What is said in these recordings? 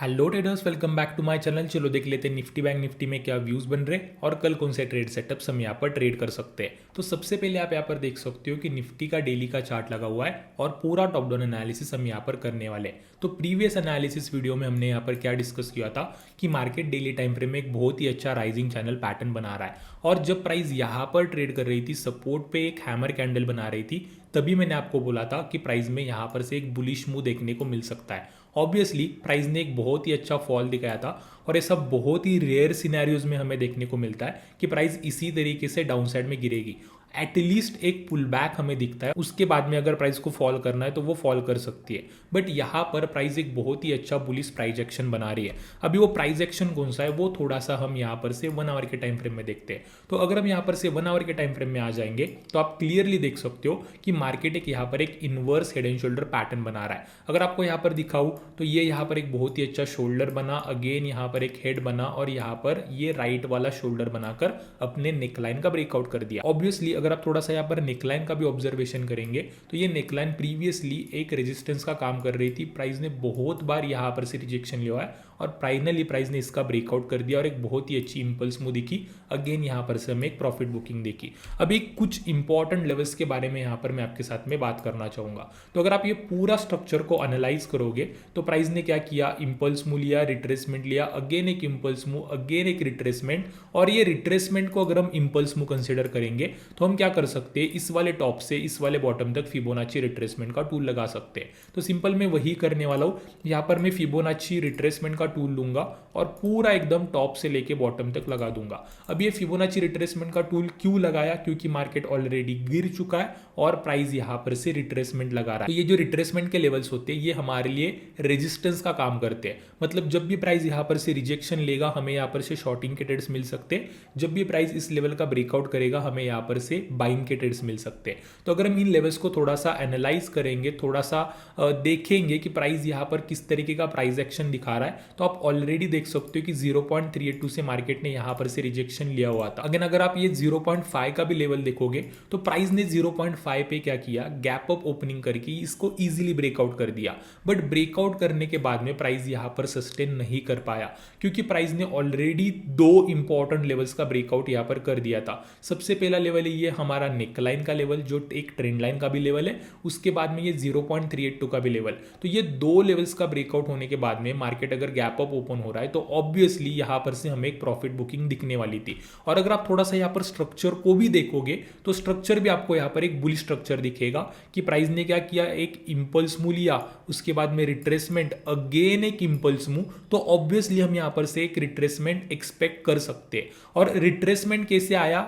Hello traders, welcome back to my channel. चलो देख लेते हैं निफ्टी बैंक निफ्टी में क्या व्यूज बन रहे हैं और कल कौन से ट्रेड सेटअप्स हम यहाँ पर ट्रेड कर सकते हैं। तो सबसे पहले आप यहाँ पर देख सकते हो कि निफ्टी का डेली का चार्ट लगा हुआ है और पूरा टॉप डाउन एनालिसिस हम यहाँ पर करने वाले हैं। तो प्रीवियस एनालिसिस वीडियो में हमने यहाँ पर क्या डिस्कस किया था कि मार्केट डेली टाइम फ्रेम में एक बहुत ही अच्छा राइजिंग चैनल पैटर्न बना रहा है और जब प्राइस यहाँ पर ट्रेड कर रही थी सपोर्ट पे एक हैमर कैंडल बना रही थी, तभी मैंने आपको बोला था कि प्राइस में यहाँ पर से एक बुलिश मूव देखने को मिल सकता है। ऑब्वियसली प्राइस ने एक बहुत ही अच्छा फॉल दिखाया था और ऐसा बहुत ही रेयर सिनेरियोज में हमें देखने को मिलता है कि प्राइस इसी तरीके से डाउन साइड में गिरेगी। एटलीस्ट एक पुल बैक हमें दिखता है, उसके बाद में अगर प्राइस को फॉल करना है तो वो फॉल कर सकती है। बट यहाँ पर प्राइस एक बहुत ही अच्छा बुलिश प्राइस एक्शन बना रही है। अभी वो प्राइस एक्शन कौन सा है वो थोड़ा सा हम यहाँ पर से 1 आवर के टाइम फ्रेम में देखते हैं। तो अगर हम यहाँ पर से 1 आवर के टाइम फ्रेम में आ जाएंगे तो आप क्लियरली देख सकते हो कि मार्केट एक यहाँ पर एक inverse head and shoulder pattern बना रहा है। अगर आपको यहाँ पर दिखाऊं तो ये यहाँ पर एक बहुत ही अच्छा शोल्डर बना, अगेन यहाँ पर एक हेड बना और यहाँ पर ये राइट वाला शोल्डर बनाकर अपने नेकलाइन का ब्रेकआउट कर दिया। ऑब्वियसली अगर आप थोड़ा सा यहाँ पर नेकलाइन का भी ऑब्जर्वेशन करेंगे तो ये नेकलाइन प्रीवियसली एक रेजिस्टेंस का काम कर रही थी। प्राइस ने बहुत बार यहाँ पर से रिजेक्शन लिया है और फाइनली प्राइस ने इसका ब्रेकआउट कर दिया और एक बहुत ही अच्छी इंपल्स मूव दिखी। अगेन यहाँ पर से हमें एक प्रॉफिट बुकिंग देखी। अभी कुछ इंपॉर्टेंट लेवल्स के बारे में यहाँ पर मैं आपके साथ में बात करना चाहूंगा। तो अगर आप ये पूरा स्ट्रक्चर को एनालाइज करोगे तो प्राइस ने क्या किया, इंपल्स मूव लिया, रिट्रेसमेंट लिया, अगेन एक इंपल्स मूव, अगेन एक रिट्रेसमेंट। और ये रिट्रेसमेंट को अगर हम इंपल्स मूव कंसिडर करेंगे तो हम क्या कर सकते हैं, इस वाले टॉप से इस वाले बॉटम तक फिबोनाची रिट्रेसमेंट का टूल लगा सकते हैं। तो सिंपल मैं वही करने वाला हूँ। यहाँ पर मैं फिबोनाची रिट्रेसमेंट का टूल लूंगा और पूरा एकदम टॉप से लेके बॉटम तक लगा दूंगा। अब ये फिबोनाची रिट्रेसमेंट का टूल क्यों लगाया, क्योंकि मार्केट ऑलरेडी गिर चुका है और प्राइस यहां पर से रिट्रेसमेंट लगा रहा है। तो ये जो रिट्रेसमेंट के लेवल्स होते हैं ये हमारे लिए रेजिस्टेंस का काम करते हैं। मतलब जब भी प्राइस यहां पर से रिजेक्शन लेगा हमें यहां पर से शॉर्टिंग के ट्रेड्स मिल सकते हैं, जब भी प्राइस इस लेवल का ब्रेकआउट करेगा हमें यहां पर से बाइंग के ट्रेड्स मिल सकते हैं। तो अगर हम इन लेवल्स को थोड़ा सा एनालाइज करेंगे, थोड़ा सा देखेंगे कि प्राइस यहां पर किस तरीके का प्राइस एक्शन दिखा रहा है, तो आप ऑलरेडी देख सकते हो कि 0.382 से मार्केट ने यहां पर से रिजेक्शन लिया हुआ था। अगर आप ये 0.5 का भी लेवल देखोगे तो प्राइस ने 0.5 पे क्या किया, गैप अप ओपनिंग करके इसको इजीली ब्रेकआउट कर दिया। बट ब्रेकआउट करने के बाद में प्राइस यहां पर सस्टेन नहीं कर पाया क्योंकि प्राइस ने ऑलरेडी 2 इंपॉर्टेंट लेवल्स का ब्रेकआउट यहां पर कर दिया था। सबसे पहला लेवल है ये हमारा नेकलाइन का लेवल जो एक ट्रेंड लाइन का भी लेवल है, उसके बाद में ये 0.382 का भी लेवल। तो ये 2 लेवल्स का ब्रेकआउट होने के बाद में मार्केट अगर गैप अप ओपन हो रहा है तो ऑब्वियसली यहां पर से हमें एक प्रॉफिट बुकिंग दिखने वाली थी। और अगर आप थोड़ा सा यहां पर स्ट्रक्चर को भी देखोगे तो स्ट्रक्चर भी आपको यहां पर एक बुलिश स्ट्रक्चर दिखेगा कि प्राइस ने क्या किया, एक इंपल्स मूव लिया, उसके बाद में रिट्रेसमेंट, अगेन एक इंपल्स मूव। तो ऑब्वियसली हम यहां पर से एक रिट्रेसमेंट एक्सपेक्ट कर सकते हैं। और रिट्रेसमेंट कैसे आया,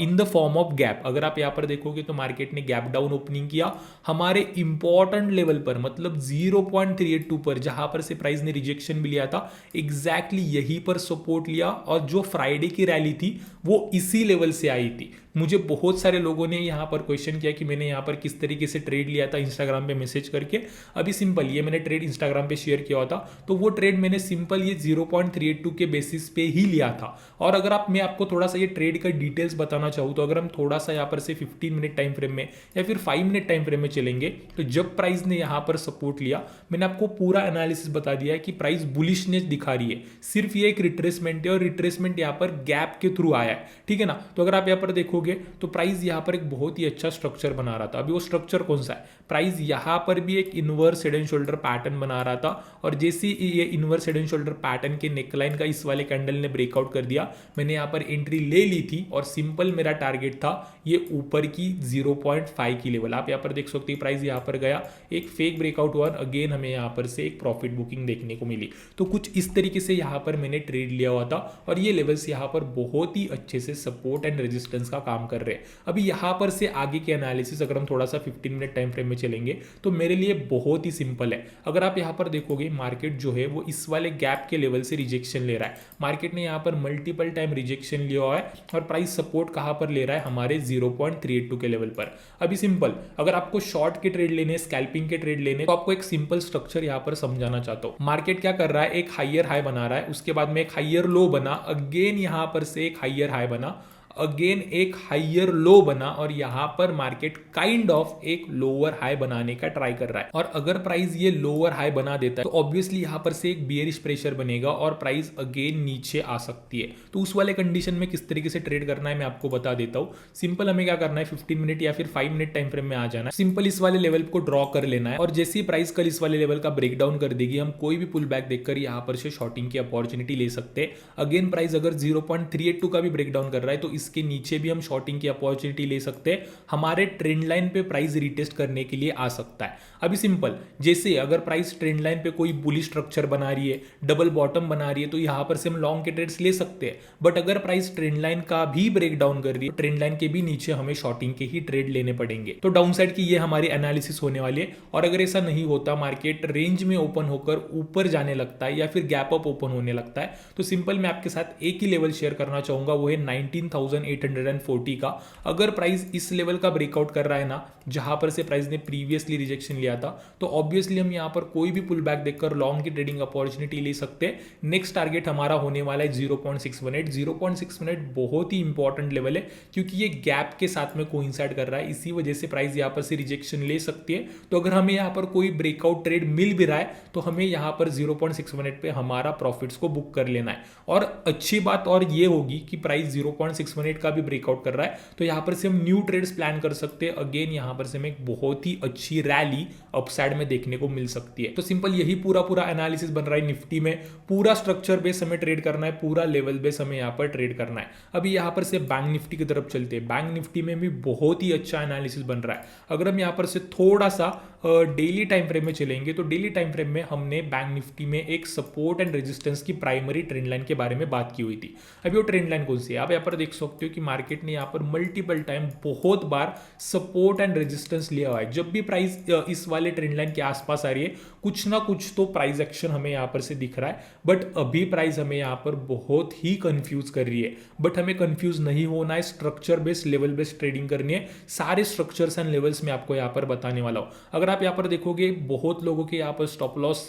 in the form of gap. अगर आप यहां पर देखोगे तो मार्केट ने गैप डाउन ओपनिंग किया हमारे इंपॉर्टेंट लेवल पर, मतलब 0.382 पर, जहां पर से प्राइस ने रिजेक्शन भी लिया था। एग्जैक्टली यहीं पर सपोर्ट लिया और जो फ्राइडे की रैली थी वो इसी लेवल से आई थी। मुझे बहुत सारे लोगों ने यहाँ पर क्वेश्चन किया कि मैंने यहाँ पर किस तरीके से ट्रेड लिया था इंस्टाग्राम पे मैसेज करके। अभी सिंपल ये मैंने ट्रेड इंस्टाग्राम पे शेयर किया था, तो वो ट्रेड मैंने सिंपल ये 0.382 के बेसिस पे ही लिया था। और अगर मैं आपको थोड़ा सा ये ट्रेड का डिटेल्स बताना चाहूँ तो अगर हम थोड़ा सा यहाँ पर से 15 मिनट टाइम फ्रेम में या फिर 5 मिनट टाइम फ्रेम में चलेंगे तो जब प्राइस ने यहाँ पर सपोर्ट लिया मैंने आपको पूरा एनालिसिस बता दिया है कि प्राइस बुलिशनेस दिखा रही है। सिर्फ ये एक रिट्रेसमेंट है और रिट्रेसमेंट यहाँ पर गैप के थ्रू आया है, ठीक है ना। तो अगर आप यहाँ पर देखोगे तो प्राइस यहां पर एक बहुत ही अच्छा स्ट्रक्चर बना रहा था। अभी वो स्ट्रक्चर कौन सा है, प्राइस यहां पर भी एक inverse head and shoulder pattern बना रहा था और जैसे ये inverse head and shoulder pattern के नेकलाइन का इस वाले कैंडल ने ब्रेकआउट कर दिया, मैंने यहां पर एंट्री ले ली थी और सिंपल मेरा टारगेट था ये ऊपर की 0.5 की लेवल। आप यहां पर देख सकते हैं प्राइस यहां पर गया, एक फेक ब्रेकआउट हुआ, अगेन हमें यहां पर से एक प्रॉफिट बुकिंग देखने को मिली। तो कुछ इस तरीके से यहां पर मैंने ट्रेड लिया हुआ था और ये लेवल्स यहां पर बहुत ही अच्छे से सपोर्ट एंड रेजिस्टेंस का काम कर रहे हैं। अभी यहां पर से आगे के एनालिसिस अगर हम थोड़ा सा 15 मिनट टाइम फ्रेम में चलेंगे तो मेरे लिए बहुत ही सिंपल है। अगर आप यहां पर देखोगे मार्केट जो है वो इस वाले गैप के लेवल से रिजेक्शन ले रहा है। मार्केट ने यहां पर मल्टीपल टाइम रिजेक्शन लिया हुआ है और प्राइस सपोर्ट कहां पर ले रहा है, हमारे 0.382 के लेवल पर। अभी सिंपल अगर आपको शॉर्ट के ट्रेड लेने, स्कैल्पिंग के ट्रेड लेने, तो आपको एक सिंपल स्ट्रक्चर यहां पर समझाना चाहता हूं। मार्केट क्या कर रहा है, एक हाइयर हाई बना रहा है, उसके बाद में एक हाइयर लो बना, अगेन यहां पर से एक हाइयर हाई बना, अगेन एक हाइयर लो बना और यहां पर मार्केट काइंड ऑफ एक लोअर हाई बनाने का ट्राई कर रहा है। और अगर प्राइस ये लोअर हाई बना देता है तो ऑब्वियसली यहां पर से एक बियरिश प्रेशर बनेगा और प्राइस अगेन नीचे आ सकती है। तो उस वाले कंडीशन में किस तरीके से ट्रेड करना है मैं आपको बता देता हूं। सिंपल हमें क्या करना है, 15 मिनट या फिर 5 मिनट टाइम फ्रेम में आ जाना है। सिंपल इस वाले लेवल को ड्रॉ कर लेना है और जैसे ही प्राइस कल इस वाले लेवल का ब्रेक डाउन कर देगी, हम कोई भी पुल बैक देखकर यहां पर से शॉर्टिंग की अपॉर्चुनिटी ले सकते हैं। अगेन प्राइस अगर 0.382 का भी ब्रेक डाउन कर रहा है तो इसके नीचे भी हम शॉर्टिंग की अपॉर्चुनिटी ले सकते हैं। हमारे ट्रेंड लाइन पे प्राइस रिटेस्ट करने के लिए आ सकता है। अभी सिंपल जैसे अगर प्राइस ट्रेंड लाइन पे कोई बुलिश स्ट्रक्चर बना रही है, डबल बॉटम बना रही है, तो यहां पर से हम लॉन्ग के ट्रेड्स ले सकते हैं। बट अगर प्राइस ट्रेंड लाइन का भी ब्रेक डाउन कर रही है, ट्रेंड लाइन के भी नीचे हमें शॉर्टिंग के ही ट्रेड लेने पड़ेंगे। तो डाउन साइड की ये हमारी एनालिसिस होने वाली है। और अगर ऐसा नहीं होता, मार्केट रेंज में ओपन होकर ऊपर जाने लगता है या फिर गैप अप ओपन होने लगता है, तो सिंपल मैं आपके साथ एक ही लेवल शेयर करना चाहूंगा, वो है 19,840 का। अगर प्राइस इस लेवल का ब्रेकआउट कर रहा है ना, जहां पर से प्राइस ने प्रीवियसली रिजेक्शन लिया था, तो ऑब्वियसली हम यहां पर कोई भी पुल बैक देखकर लॉन्ग की ट्रेडिंग अपॉर्चुनिटी ले सकते हैं। नेक्स्ट टारगेट हमारा होने वाला है 0.618। 0.618 बहुत ही इंपॉर्टेंट लेवल है क्योंकि ये गैप के साथ में कोइंसाइड कर रहा है, इसी वजह से प्राइस यहां पर से रिजेक्शन ले सकती है। तो अगर हमें यहां पर कोई ब्रेकआउट ट्रेड मिल भी रहा है तो हमें यहां पर 0.618 पे हमारा प्रॉफिट्स को बुक कर लेना है। और अच्छी बात और ये होगी कि प्राइस 0.618 का भी ब्रेकआउट कर रहा है तो यहां पर से हम न्यू ट्रेड्स प्लान कर सकते हैं। अगेन यहां पर से हमें एक बहुत ही अच्छी रैली अपसाइड में देखने को मिल सकती है। तो सिंपल यही पूरा एनालिसिस बन रहा है निफ्टी में। पूरा स्ट्रक्चर बेस हमें ट्रेड करना है, पूरा लेवल बेस हमें यहां पर ट्रेड करना है। अभी यहां पर से बैंक निफ्टी की तरफ चलते हैं। बैंक निफ्टी में भी बहुत ही अच्छा एनालिसिस बन रहा है। अगर हम यहां पर से थोड़ा सा डेली टाइम फ्रेम में चलेंगे तो डेली टाइम फ्रेम में हमने बैंक निफ्टी में एक सपोर्ट एंड रेजिस्टेंस की प्राइमरी ट्रेंड लाइन के बारे में बात की हुई थी। अभी वो ट्रेंड लाइन कौन सी है, आप यहाँ पर देख सकते हो कि मार्केट ने यहाँ पर मल्टीपल टाइम बहुत बार सपोर्ट एंड रेजिस्टेंस लिया हुआ है। जब भी प्राइस इस वाले ट्रेंड लाइन के आसपास आ रही है, कुछ ना कुछ तो प्राइस एक्शन हमें यहाँ पर से दिख रहा है। बट अभी प्राइस हमें यहाँ पर बहुत ही कंफ्यूज कर रही है। बट हमें कंफ्यूज नहीं होना है, structure based level based trading करनी है। सारे स्ट्रक्चर्स एंड लेवल्स में आपको यहाँ पर बताने वाला हूँ। अगर आप यहाँ पर देखोगे बहुत लोगों के यहाँ पर स्टॉप लॉस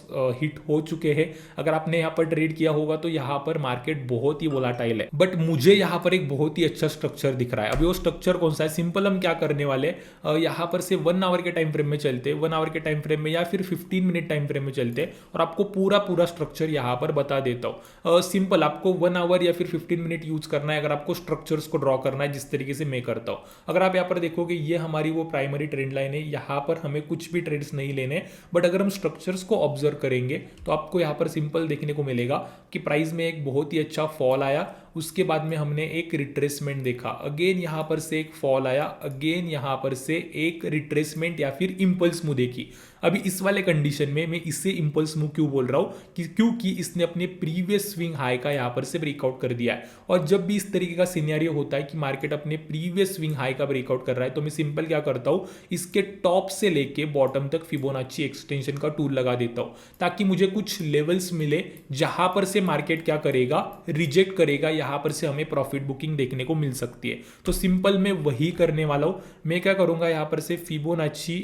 हिट हो चुके हैं। अगर आपने यहाँ पर ट्रेड किया होगा तो यहाँ पर मार्केट बहुत ही वोलाटाइल है। बट मुझे यहाँ पर एक बहुत ही अच्छा स्ट्रक्चर दिख रहा है। अभी वो स्ट्रक्चर कौन सा है, सिंपल हम क्या करने वाले यहाँ पर से 1 आवर के टाइम फ्रेम में चलते, 1 आवर के टाइम फ्रेम में या फिर 15 मिनट टाइम फ्रेम में चलते और आपको पूरा स्ट्रक्चर यहाँ पर बता देता हूँ। सिंपल आपको 1 आवर या फिर 15 मिनट यूज करना है अगर आपको स्ट्रक्चर्स को ड्रॉ करना है, जिस तरीके से मैं करता हूँ। अगर आप यहाँ पर देखोगे ये हमारी वो प्राइमरी ट्रेंड लाइन है। यहाँ पर हमें कुछ भी ट्रेड्स नहीं लेने, बट अगर हम स्ट्रक्चर्स को ऑब्जर्व करेंगे तो आपको यहाँ पर सिंपल देखने को मिलेगा कि प्राइस में एक बहुत ही अच्छा फॉल आया, उसके बाद में हमने एक रिट्रेसमेंट देखा, अगेन यहां पर से एक फॉल आया, अगेन यहां पर से एक रिट्रेसमेंट या फिर इंपल्स मूव देखी। अभी इस वाले कंडीशन में मैं इससे इंपल्स मूव क्यों बोल रहा हूं क्योंकि इसने अपने प्रीवियस स्विंग हाई का यहां पर से ब्रेकआउट कर दिया है। और जब भी इस तरीके का सिनेरियो होता है कि मार्केट अपने प्रीवियस स्विंग हाई का ब्रेकआउट कर रहा है तो मैं सिंपल क्या करता हूं, इसके टॉप से लेके बॉटम तक फिबोनाची एक्सटेंशन का टूल लगा देता हूं ताकि मुझे कुछ लेवल्स मिले जहां पर से मार्केट क्या करेगा, रिजेक्ट करेगा, यहां पर से हमें प्रॉफिट बुकिंग देखने को मिल सकती है। तो सिंपल मैं वही करने वाला हूं। मैं क्या करूंगा, यहां पर से फिबोनाची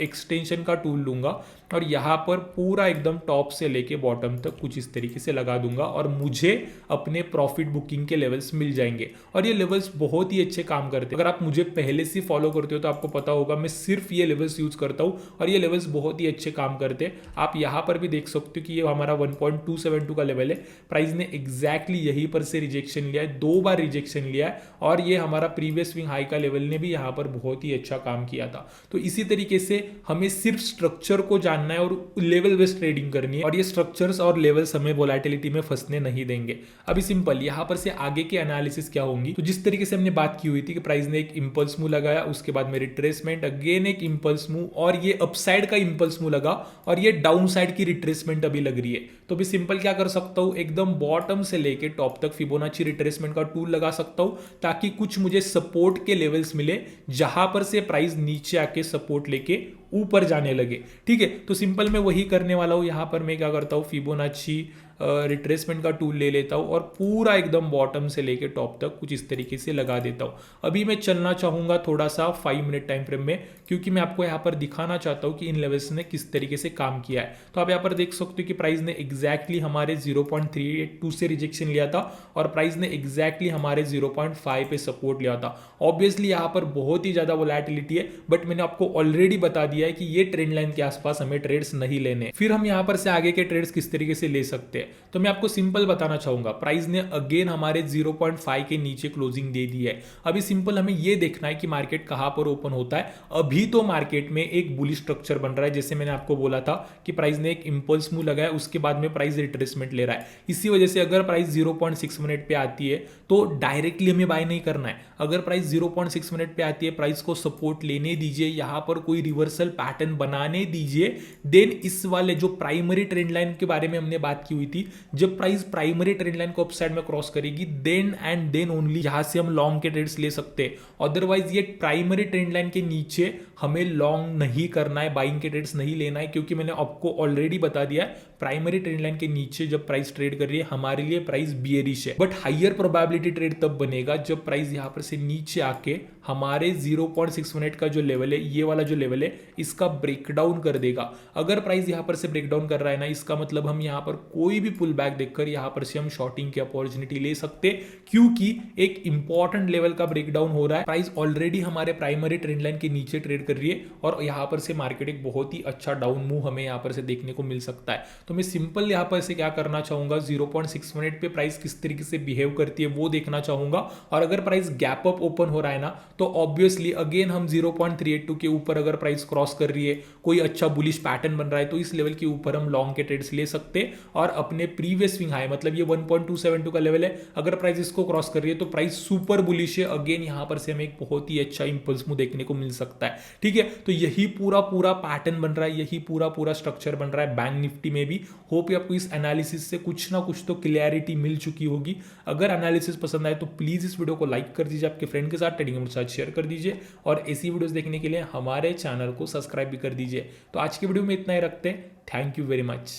एक्सटेंशन का टूल लूंगा और यहां पर पूरा एकदम टॉप से लेके बॉटम तक कुछ इस तरीके से लगा दूंगा और मुझे अपने प्रॉफिट बुकिंग के लेवल्स मिल जाएंगे। और ये लेवल्स बहुत ही अच्छे काम करते हैं। अगर आप मुझे पहले से फॉलो करते हो तो आपको पता होगा मैं सिर्फ ये लेवल्स यूज करता हूं और ये लेवल्स बहुत ही अच्छे काम करते हैं। आप यहां पर भी देख सकते हो कि ये हमारा 1.272 का लेवल है। प्राइस ने एग्जैक्टली यहीं पर से रिजेक्शन लिया है, 2 बार रिजेक्शन लिया है और ये हमारा प्रीवियस स्विंग हाई का लेवल ने भी यहां पर बहुत ही अच्छा काम किया था। तो इसी तरीके से हमें सिर्फ स्ट्रक्चर को जानना है और लेवल बेस्ड ट्रेडिंग करनी है और ये स्ट्रक्चर्स और लेवल्स हमें वोलेटिलिटी में फंसने नहीं देंगे। अभी सिंपल यहां पर से आगे की एनालिसिस क्या होंगी, तो जिस तरीके से हमने बात की हुई थी कि प्राइस ने एक इंपल्स मूव लगाया, उसके बाद में रिट्रेसमेंट, अगेन एक इंपल्स मूव और ये अपसाइड का इंपल्स मूव लगा और ये डाउन साइड की रिट्रेसमेंट अभी लग रही है। तो भी सिंपल क्या कर सकता हूं, एकदम बॉटम से लेके टॉप तक फिबोनाची रिट्रेसमेंट का टूल लगा सकता हूं ताकि कुछ मुझे सपोर्ट के लेवल्स मिले जहां पर से प्राइस नीचे आके सपोर्ट लेके ऊपर जाने लगे। ठीक है, तो सिंपल मैं वही करने वाला हूँ। यहाँ पर मैं क्या करता हूँ, फिबोनाची रिट्रेसमेंट का टूल ले लेता हूँ और पूरा एकदम बॉटम से लेके टॉप तक कुछ इस तरीके से लगा देता हूँ। अभी मैं चलना चाहूँगा थोड़ा सा 5 मिनट टाइम फ्रेम में, क्योंकि मैं आपको यहाँ पर दिखाना चाहता हूँ कि इन लेवल्स ने किस तरीके से काम किया है। तो आप यहाँ पर देख सकते हो कि प्राइस ने एग्जैक्टली हमारे 0.382 से रिजेक्शन लिया था और प्राइस ने एग्जैक्टली हमारे 0.5 पे सपोर्ट लिया था। ऑब्वियसली यहाँ पर बहुत ही ज़्यादा वोलेटिलिटी है, बट मैंने आपको ऑलरेडी बता दिया है कि ये ट्रेंड लाइन के आसपास हमें ट्रेड्स नहीं लेने। फिर हम यहाँ पर से आगे के ट्रेड्स किस तरीके से ले सकते हैं, तो मैं आपको सिंपल बताना चाहूंगा। प्राइस ने अगेन हमारे 0.5 के नीचे क्लोजिंग दे दी है। अभी सिंपल हमें यह देखना है कि मार्केट कहां पर ओपन होता है। अभी तो मार्केट में एक बुलिश स्ट्रक्चर बन रहा है, जैसे मैंने आपको बोला था कि प्राइस ने एक इंपल्स मूव लगाया, उसके बाद में प्राइस रिट्रेसमेंट ले रहा है। इसी वजह से अगर प्राइस 0.6 मिनट पे आती है तो डायरेक्टली हमें बाय नहीं करना है। अगर प्राइस 0.6 मिनट पे आती है, प्राइस को सपोर्ट लेने दीजिए, यहां पर कोई रिवर्सल पैटर्न बनाने दीजिए। देन इस वाले जो प्राइमरी ट्रेंड लाइन के बारे में हमने बात की हुई थी, जब प्राइस प्राइमरी ट्रेंड लाइन को अपसाइड में क्रॉस करेगी, देन एंड देन ओनली यहां से हम लॉन्ग के ट्रेड्स ले सकते हैं। अदरवाइज ये प्राइमरी ट्रेंड लाइन के नीचे हमें लॉन्ग नहीं करना है, बाइंग के ट्रेड्स नहीं लेना है, क्योंकि मैंने आपको ऑलरेडी बता दिया है प्राइमरी ट्रेंड लाइन के नीचे जब प्राइस ट्रेड कर रही है हमारे लिए प्राइस बियरिश है। बट हायर प्रोबेबिलिटी ट्रेड तब बनेगा जब प्राइस यहां पर से नीचे आके हमारे 0.6 मिनट का जो लेवल है, ये वाला जो लेवल है, इसका ब्रेकडाउन कर देगा। अगर प्राइस यहां पर से ब्रेकडाउन कर रहा है ना, इसका मतलब हम यहां पर कोई भी पुल बैक देखकर यहां पर से हम शॉर्टिंग की अपॉर्चुनिटी ले सकते, क्योंकि एक इंपॉर्टेंट लेवल का ब्रेकडाउन हो रहा है। प्राइस ऑलरेडी हमारे प्राइमरी ट्रेंड लाइन के नीचे ट्रेड कर रही है और यहां पर से मार्केट एक बहुत ही अच्छा डाउन मूव हमें यहां पर से देखने को मिल सकता है। तो मैं सिंपल यहां पर से क्या करना चाहूंगा, 0.6 मिनट पे प्राइस किस तरीके से बिहेव करती है वो देखना चाहूंगा। और अगर प्राइस गैप अप ओपन हो रहा है ना, तो ऑब्वियसली अगेन हम 0.382 के ऊपर अगर प्राइस क्रॉस कर रही है, कोई अच्छा बुलिश पैटर्न बन रहा है, तो इस लेवल के ऊपर हम लॉन्ग के ट्रेड्स ले सकते हैं और अपने प्रीवियस स्विंग हाई, मतलब ये 1.272 का लेवल है, अगर प्राइस इसको क्रॉस कर रही है तो प्राइस सुपर बुलिश है। अगेन यहां पर से हमें एक बहुत ही अच्छा इंपल्स मूव देखने को मिल सकता है। ठीक है, तो यही पूरा पैटर्न बन रहा है, यही पूरा स्ट्रक्चर बन रहा है बैंक निफ्टी में भी। होप आपको इस एनालिसिस से कुछ ना कुछ तो क्लियरिटी मिल चुकी होगी। अगर एनालिसिस पसंद आए तो प्लीज इस वीडियो को लाइक कर दीजिए, आपके फ्रेंड के साथ, ट्रेडिंग के साथ शेयर कर दीजिए और ऐसी वीडियोस देखने के लिए हमारे चैनल को सब्सक्राइब भी कर दीजिए। तो आज की वीडियो में इतना ही रखते हैं। Thank you very much.